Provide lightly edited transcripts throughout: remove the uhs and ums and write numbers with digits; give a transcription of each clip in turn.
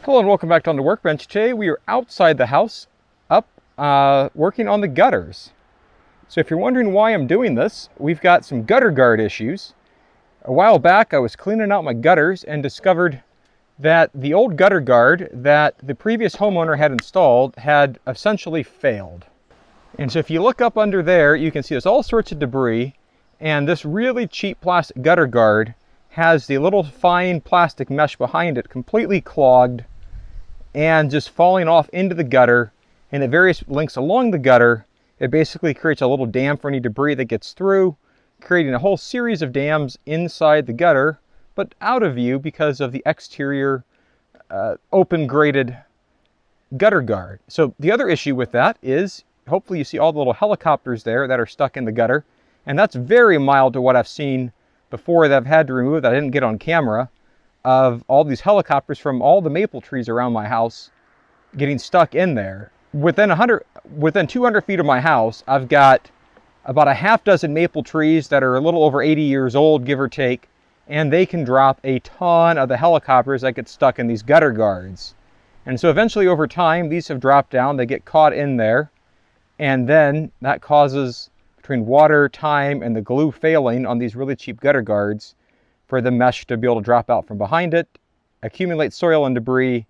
Hello and welcome back to On the Workbench. Today we are outside the house, working on the gutters. So if you're wondering why I'm doing this, we've got some gutter guard issues. A while back I was cleaning out my gutters and discovered that the old gutter guard that the previous homeowner had installed had essentially failed. And so if you look up under there, you can see there's all sorts of debris, and this really cheap plastic gutter guard has the little fine plastic mesh behind it completely clogged and just falling off into the gutter. And at various lengths along the gutter, it basically creates a little dam for any debris that gets through, creating a whole series of dams inside the gutter, but out of view because of the exterior open grated gutter guard. So the other issue with that is, hopefully you see all the little helicopters there that are stuck in the gutter, and that's very mild to what I've seen before that I've had to remove that I didn't get on camera, of all these helicopters from all the maple trees around my house getting stuck in there. Within 200 feet of my house, I've got about a half dozen maple trees that are a little over 80 years old, give or take, and they can drop a ton of the helicopters that get stuck in these gutter guards. And so eventually over time, these have dropped down, they get caught in there, and then that causes, between water, time, and the glue failing on these really cheap gutter guards, for the mesh to be able to drop out from behind it, accumulate soil and debris,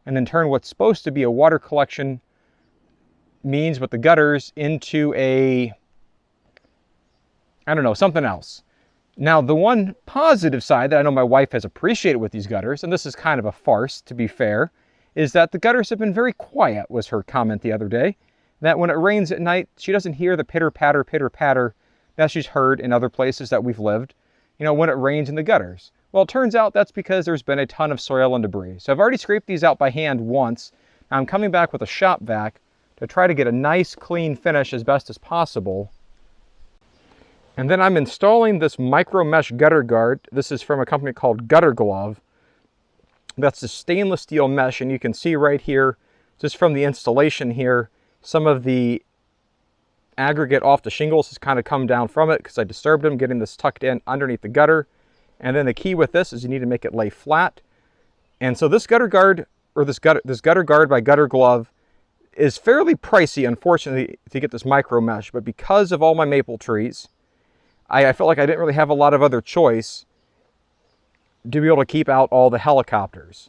and then turn what's supposed to be a water collection means with the gutters into a, I don't know, something else. Now, the one positive side that I know my wife has appreciated with these gutters, and this is kind of a farce to be fair, is that the gutters have been very quiet, was her comment the other day. That when it rains at night, she doesn't hear the pitter-patter that she's heard in other places that we've lived, you know, when it rains in the gutters. Well, it turns out that's because there's been a ton of soil and debris. So I've already scraped these out by hand once. Now I'm coming back with a shop vac to try to get a nice clean finish as best as possible. And then I'm installing this Mico-Mesh gutter guard. This is from a company called Gutter Glove. That's a stainless steel mesh, and you can see right here, just from the installation here, some of the aggregate off the shingles has kind of come down from it because I disturbed them getting this tucked in underneath the gutter. And then the key with this is you need to make it lay flat. And so this gutter guard, or this gutter guard by Gutter Glove, is fairly pricey, unfortunately, to get this Mico-Mesh. But because of all my maple trees, I felt like I didn't really have a lot of other choice to be able to keep out all the helicopters.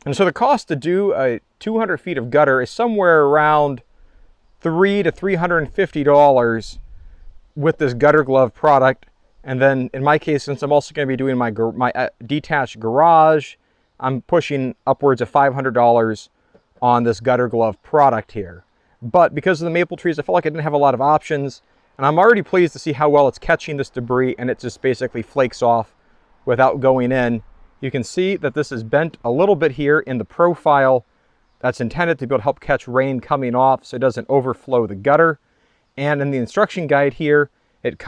And so the cost to do a 200 feet of gutter is somewhere around $300 to $350 with this Gutter Glove product. And then in my case, since I'm also going to be doing my detached garage, I'm pushing upwards of $500 on this Gutter Glove product here. But because of the maple trees, I felt like I didn't have a lot of options, and I'm already pleased to see how well it's catching this debris, and it just basically flakes off without going in. You can see that this is bent a little bit here in the profile. That's intended to be able to help catch rain coming off so it doesn't overflow the gutter. And in the instruction guide here, it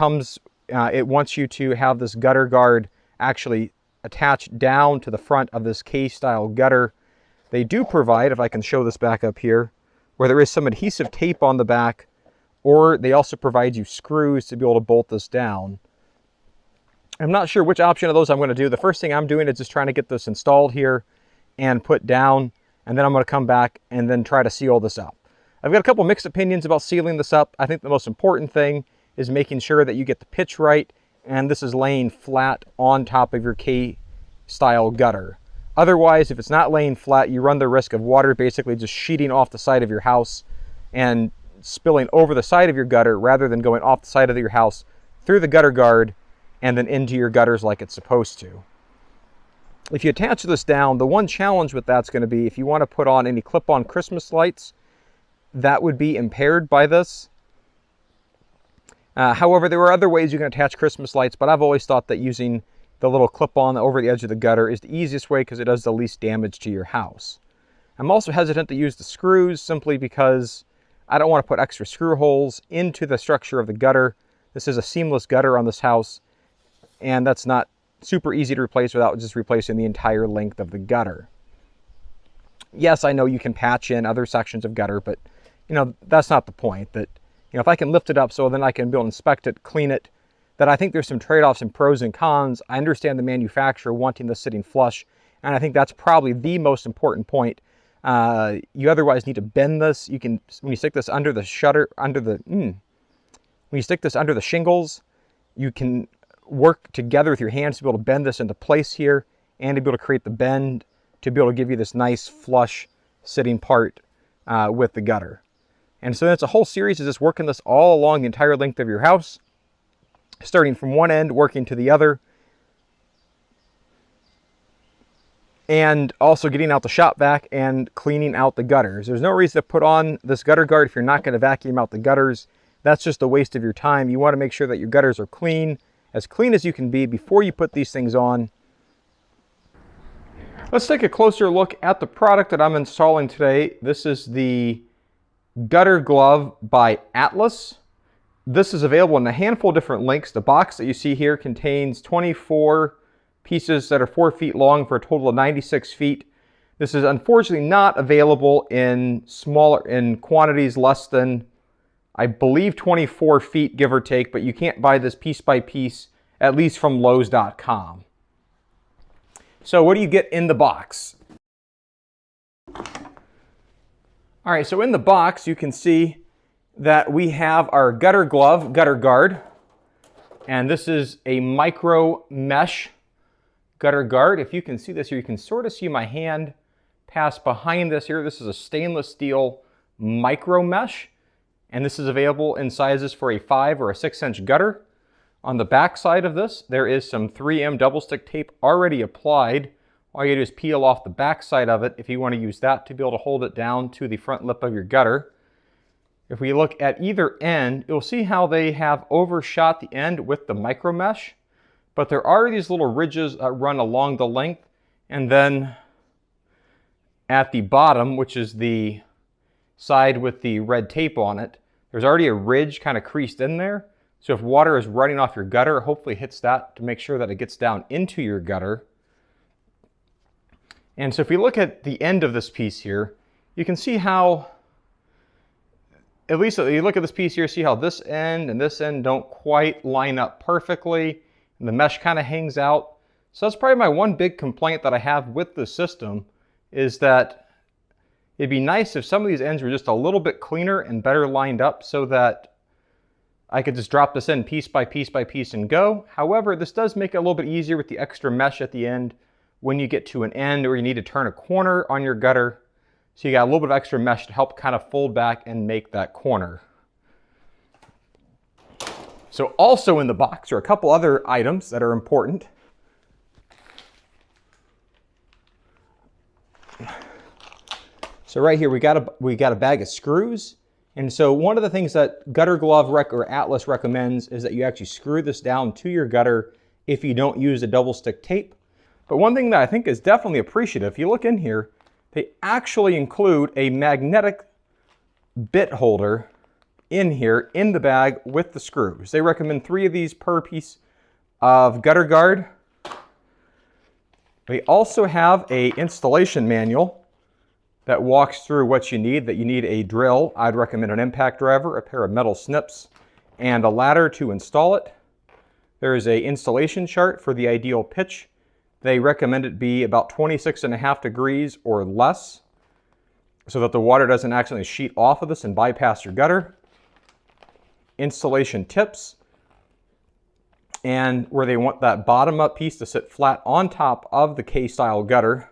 wants you to have this gutter guard actually attached down to the front of this K-style gutter. They do provide, if I can show this back up here, where there is some adhesive tape on the back, or they also provide you screws to be able to bolt this down. I'm not sure which option of those I'm going to do. The first thing I'm doing is just trying to get this installed here and put down, and then I'm going to come back and then try to seal this up. I've got a couple mixed opinions about sealing this up. I think the most important thing is making sure that you get the pitch right, and this is laying flat on top of your K-style gutter. Otherwise, if it's not laying flat, you run the risk of water basically just sheeting off the side of your house and spilling over the side of your gutter rather than going off the side of your house through the gutter guard and then into your gutters like it's supposed to. If you attach this down, the one challenge with that's going to be if you want to put on any clip-on Christmas lights, that would be impaired by this. However, there are other ways you can attach Christmas lights, but I've always thought that using the little clip-on over the edge of the gutter is the easiest way because it does the least damage to your house. I'm also hesitant to use the screws simply because I don't want to put extra screw holes into the structure of the gutter. This is a seamless gutter on this house, and that's not super easy to replace without just replacing the entire length of the gutter. Yes, I know you can patch in other sections of gutter, but you know, that's not the point. That, you know, if I can lift it up so then I can be able to inspect it, clean it, that I think there's some trade-offs and pros and cons. I understand the manufacturer wanting this sitting flush And I think that's probably the most important point. You otherwise need to bend this. You can, when you stick this under the shutter, when you stick this under the shingles, you can work together with your hands to be able to bend this into place here and to be able to create the bend to be able to give you this nice flush sitting part with the gutter. And so that's a whole series of just working this all along the entire length of your house, starting from one end, working to the other, and also getting out the shop vac and cleaning out the gutters. There's no reason to put on this gutter guard if you're not going to vacuum out the gutters. That's just a waste of your time. You want to make sure that your gutters are clean as you can be before you put these things on. Let's take a closer look at the product that I'm installing today. This is the Gutter Glove by Atlas. This is available in a handful of different lengths. The box that you see here contains 24 pieces that are 4 feet long for a total of 96 feet. This is unfortunately not available in quantities less than, I believe, 24 feet, give or take, but you can't buy this piece by piece, at least from Lowe's.com. So what do you get in the box? All right, so in the box, you can see that we have our gutter glove, gutter guard, and this is a Mico-Mesh gutter guard. If you can see this here, you can sort of see my hand pass behind this here. This is a stainless steel Mico-Mesh, and this is available in sizes for a 5 or a 6-inch gutter. On the back side of this, there is some 3M double stick tape already applied. All you do is peel off the back side of it if you want to use that to be able to hold it down to the front lip of your gutter. If we look at either end, you'll see how they have overshot the end with the Mico-Mesh, but there are these little ridges that run along the length, and then at the bottom, which is the side with the red tape on it, there's already a ridge kind of creased in there. So if water is running off your gutter, hopefully it hits that to make sure that it gets down into your gutter. And so if we look at the end of this piece here, you can see how, at least you look at this piece here, see how this end and this end don't quite line up perfectly, and the mesh kind of hangs out. So that's probably my one big complaint that I have with the system, is that it'd be nice if some of these ends were just a little bit cleaner and better lined up so that I could just drop this in piece by piece by piece and go. However, this does make it a little bit easier with the extra mesh at the end when you get to an end or you need to turn a corner on your gutter. So you got a little bit of extra mesh to help kind of fold back and make that corner. So also in the box are a couple other items that are important. So right here we got a bag of screws. And so one of the things that Gutter Glove or Atlas recommends is that you actually screw this down to your gutter if you don't use a double stick tape. But one thing that I think is definitely appreciative, if you look in here, they actually include a magnetic bit holder in here in the bag with the screws. They recommend 3 of these per piece of gutter guard. They also have an installation manual that walks through what you need, that you need a drill. I'd recommend an impact driver, a pair of metal snips, and a ladder to install it. There is an installation chart for the ideal pitch. They recommend it be about 26.5 degrees or less so that the water doesn't accidentally sheet off of this and bypass your gutter. Installation tips, and where they want that bottom up piece to sit flat on top of the K-style gutter.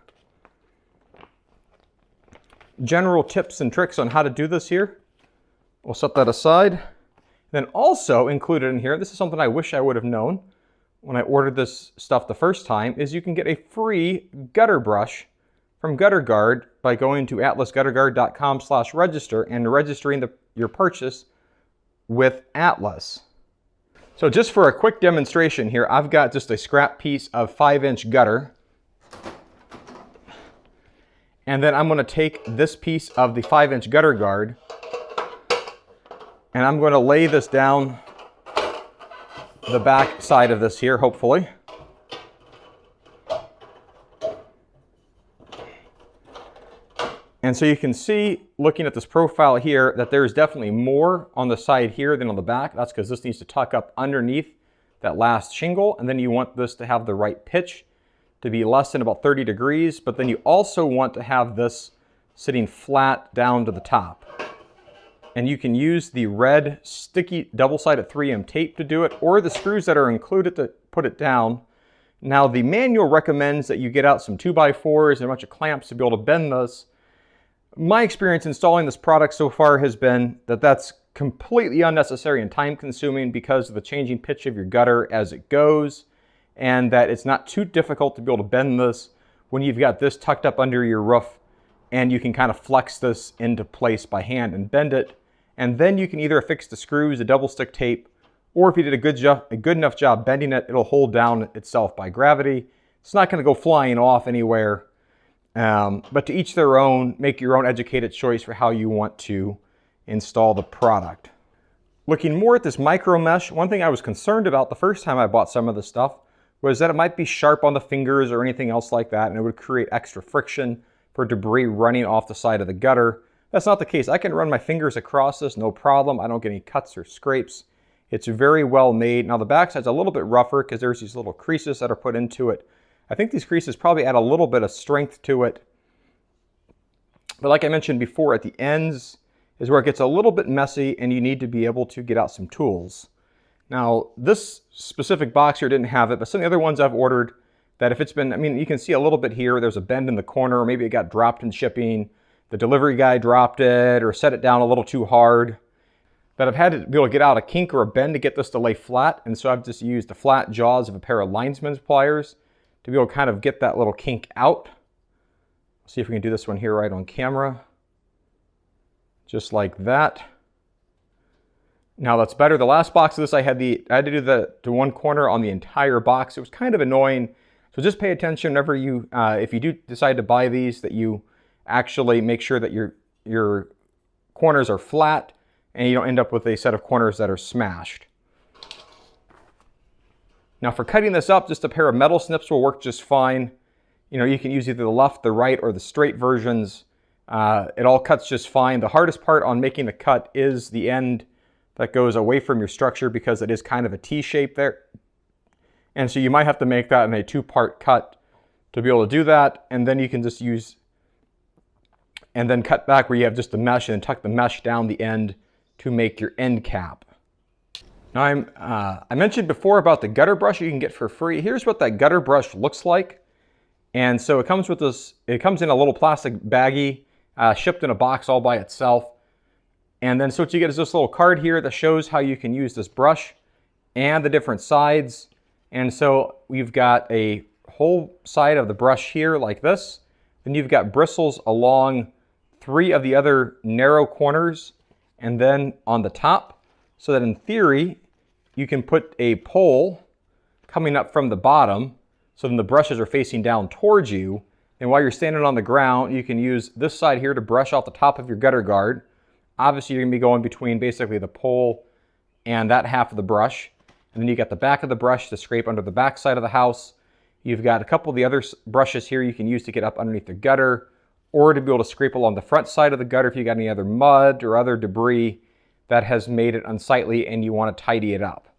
General tips and tricks on how to do this here. We'll set that aside. Then also included in here, this is something I wish I would have known when I ordered this stuff the first time, is you can get a free gutter brush from Gutter Guard by going to atlasgutterguard.com/register and registering your purchase with Atlas. So just for a quick demonstration here, I've got just a scrap piece of 5-inch gutter. And then I'm going to take this piece of the 5-inch gutter guard and I'm going to lay this down the back side of this here, hopefully. And so you can see, looking at this profile here, that there's definitely more on the side here than on the back. That's because this needs to tuck up underneath that last shingle, and then you want this to have the right pitch to be less than about 30 degrees, but then you also want to have this sitting flat down to the top. And you can use the red sticky double-sided 3M tape to do it, or the screws that are included to put it down. Now the manual recommends that you get out some 2x4s and a bunch of clamps to be able to bend this. My experience installing this product so far has been that that's completely unnecessary and time consuming because of the changing pitch of your gutter as it goes, and that it's not too difficult to be able to bend this when you've got this tucked up under your roof, and you can kind of flex this into place by hand and bend it. And then you can either affix the screws, the double stick tape, or if you did a good enough job bending it, it'll hold down itself by gravity. It's not going to go flying off anywhere. But to each their own, make your own educated choice for how you want to install the product. Looking more at this Mico-Mesh, one thing I was concerned about the first time I bought some of this stuff was that it might be sharp on the fingers or anything else like that, and it would create extra friction for debris running off the side of the gutter. That's not the case. I can run my fingers across this, no problem. I don't get any cuts or scrapes. It's very well made. Now the backside's a little bit rougher because there's these little creases that are put into it. I think these creases probably add a little bit of strength to it. But like I mentioned before, at the ends is where it gets a little bit messy and you need to be able to get out some tools. Now this specific box here didn't have it, but some of the other ones I've ordered that if it's been, I mean, you can see a little bit here, there's a bend in the corner, or maybe it got dropped in shipping. The delivery guy dropped it or set it down a little too hard. But I've had to be able to get out a kink or a bend to get this to lay flat. And so I've just used the flat jaws of a pair of linesman's pliers to be able to kind of get that little kink out. See if we can do this one here right on camera. Just like that. Now that's better. The last box of this, I had to do the one corner on the entire box. It was kind of annoying. So just pay attention whenever you, if you do decide to buy these, that you actually make sure that your corners are flat and you don't end up with a set of corners that are smashed. Now for cutting this up, just a pair of metal snips will work just fine. You know, you can use either the left, the right, or the straight versions. It all cuts just fine. The hardest part on making the cut is the end that goes away from your structure because it is kind of a T shape there. And so you might have to make that in a two-part cut to be able to do that. And then you can just use, and then cut back where you have just the mesh and then tuck the mesh down the end to make your end cap. Now I mentioned before about the gutter brush you can get for free. Here's what that gutter brush looks like. And so it comes with this, it comes in a little plastic baggie, shipped in a box all by itself. And then so what you get is this little card here that shows how you can use this brush and the different sides. And so we've got a whole side of the brush here like this. Then you've got bristles along 3 of the other narrow corners and then on the top, so that in theory you can put a pole coming up from the bottom so then the brushes are facing down towards you. And while you're standing on the ground, you can use this side here to brush off the top of your gutter guard. Obviously, you're going to be going between basically the pole and that half of the brush. And then you got the back of the brush to scrape under the back side of the house. You've got a couple of the other brushes here you can use to get up underneath the gutter, or to be able to scrape along the front side of the gutter if you got any other mud or other debris that has made it unsightly and you want to tidy it up.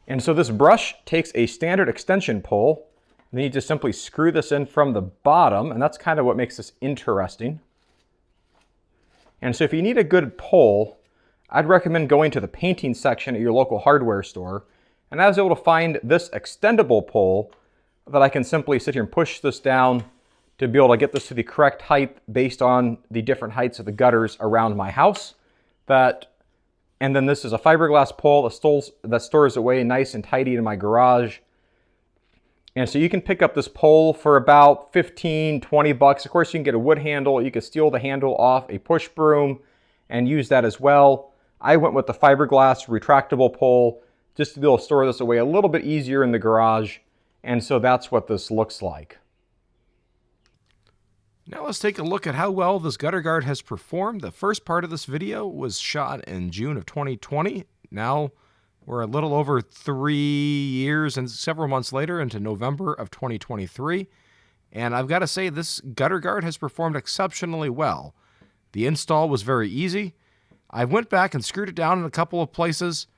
And so this brush takes a standard extension pole, and then you just simply screw this in from the bottom, and that's kind of what makes this interesting. And so if you need a good pole, I'd recommend going to the painting section at your local hardware store. And I was able to find this extendable pole that I can simply sit here and push this down to be able to get this to the correct height based on the different heights of the gutters around my house. And then this is a fiberglass pole that stores away nice and tidy in my garage. And so you can pick up this pole for about 15, 20 bucks. Of course, you can get a wood handle. You can steal the handle off a push broom and use that as well. I went with the fiberglass retractable pole just to be able to store this away a little bit easier in the garage. And so that's what this looks like. Now let's take a look at how well this gutter guard has performed. The first part of this video was shot in June of 2020. Now we're a little over 3 years and several months later into November of 2023. And I've got to say, this gutter guard has performed exceptionally well. The install was very easy. I went back and screwed it down in a couple of places,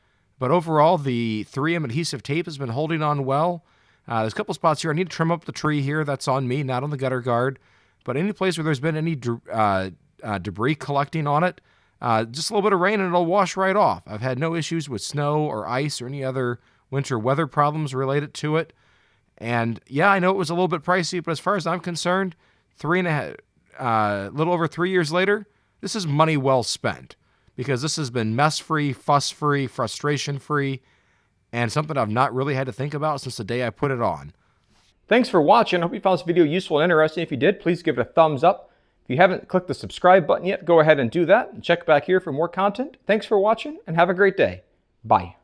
But overall, the 3M adhesive tape has been holding on well. There's a couple spots here. I need to trim up the tree here. That's on me, not on the gutter guard. But any place where there's been any debris collecting on it, just a little bit of rain and it'll wash right off. I've had no issues with snow or ice or any other winter weather problems related to it. And yeah, I know it was a little bit pricey, but as far as I'm concerned, little over 3 years later, this is money well spent, because this has been mess-free, fuss-free, frustration-free, and something I've not really had to think about since the day I put it on. Thanks for watching. I hope you found this video useful and interesting. If you did, please give it a thumbs up. If you haven't clicked the subscribe button yet, go ahead and do that. And check back here for more content. Thanks for watching and have a great day. Bye.